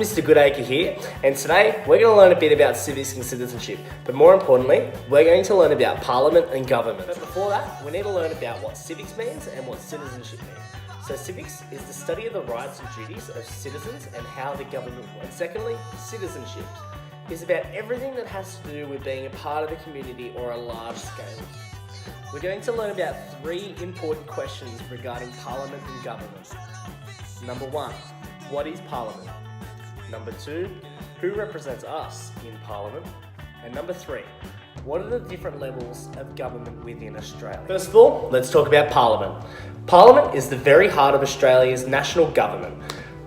Mr. Goodacre here, and today we're going to learn a bit about civics and citizenship, but more importantly, we're going to learn about Parliament and government. But before that, we need to learn about what civics means and what citizenship means. So civics is the study of the rights and duties of citizens and how the government works. Secondly, citizenship is about everything that has to do with being a part of a community or a large scale. We're going to learn about 3 important questions regarding Parliament and government. Number 1, what is Parliament? Number 2, who represents us in Parliament? And number 3, what are the different levels of government within Australia? First of all, let's talk about Parliament. Parliament is the very heart of Australia's national government.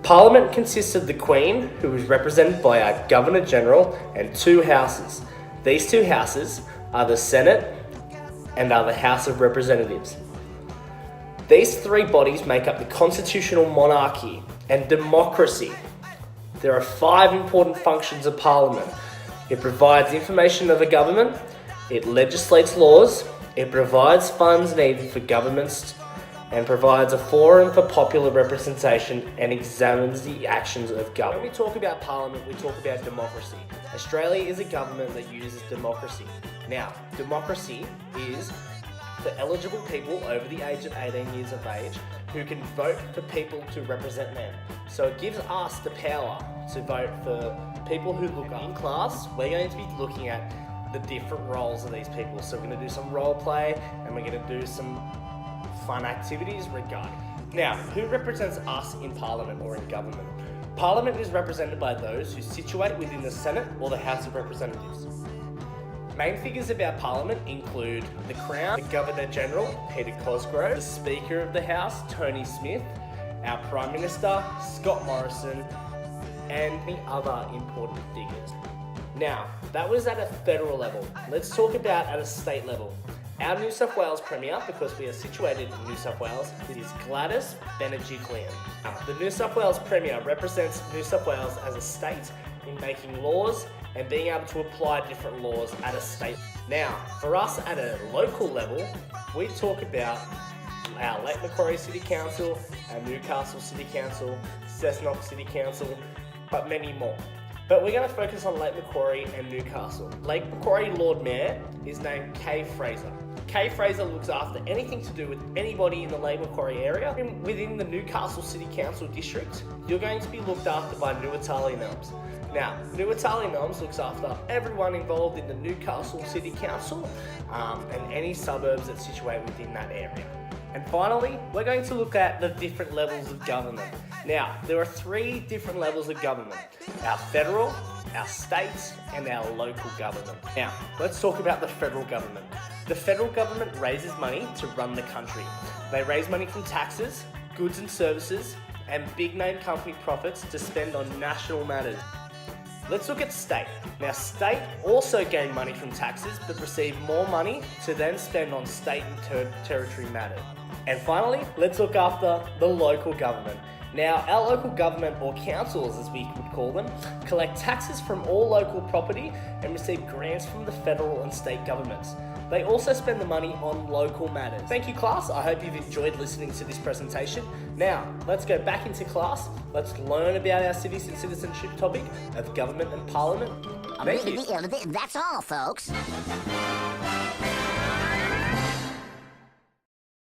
Parliament consists of the Queen, who is represented by our Governor-General, and 2 houses. These 2 houses are the Senate and are the House of Representatives. These 3 bodies make up the constitutional monarchy and democracy. There are 5 important functions of Parliament. It provides information of a government, it legislates laws, it provides funds needed for governments, and provides a forum for popular representation and examines the actions of government. When we talk about Parliament, we talk about democracy. Australia is a government that uses democracy. Now, democracy is for eligible people over the age of 18 years of age who can vote for people to represent them. So it gives us the power to vote for people who look up. In class, we're going to be looking at the different roles of these people. So we're going to do some role play and we're going to do some fun activities regarding. Now, who represents us in Parliament or in government? Parliament is represented by those who situate within the Senate or the House of Representatives. Main figures of our Parliament include the Crown, the Governor-General, Peter Cosgrove, the Speaker of the House, Tony Smith, our Prime Minister, Scott Morrison, and the other important figures. Now, that was at a federal level. Let's talk about at a state level. Our New South Wales Premier, because we are situated in New South Wales, is Gladys Berejiklian. The New South Wales Premier represents New South Wales as a state in making laws and being able to apply different laws at a state. Now, for us at a local level, we talk about our Lake Macquarie City Council, our Newcastle City Council, Cessnock City Council, but many more. But we're going to focus on Lake Macquarie and Newcastle. Lake Macquarie Lord Mayor is named Kay Fraser. Kay Fraser looks after anything to do with anybody in the Lake Macquarie area. Within the Newcastle City Council district, you're going to be looked after by Nuwatali Noms. Now, Nuwatali Noms looks after everyone involved in the Newcastle City Council and any suburbs that situate within that area. And finally, we're going to look at the different levels of government. Now, there are 3 different levels of government: our federal, our state, and our local government. Now, let's talk about the federal government. The federal government raises money to run the country. They raise money from taxes, goods and services, and big name company profits to spend on national matters. Let's look at state. Now, state also gain money from taxes, but receive more money to then spend on state and territory matters. And finally, let's look after the local government. Now, our local government, or councils as we would call them, collect taxes from all local property and receive grants from the federal and state governments. They also spend the money on local matters. Thank you, class. I hope you've enjoyed listening to this presentation. Now, let's go back into class. Let's learn about our civics and citizenship topic of government and Parliament. Thank you. That's all, folks.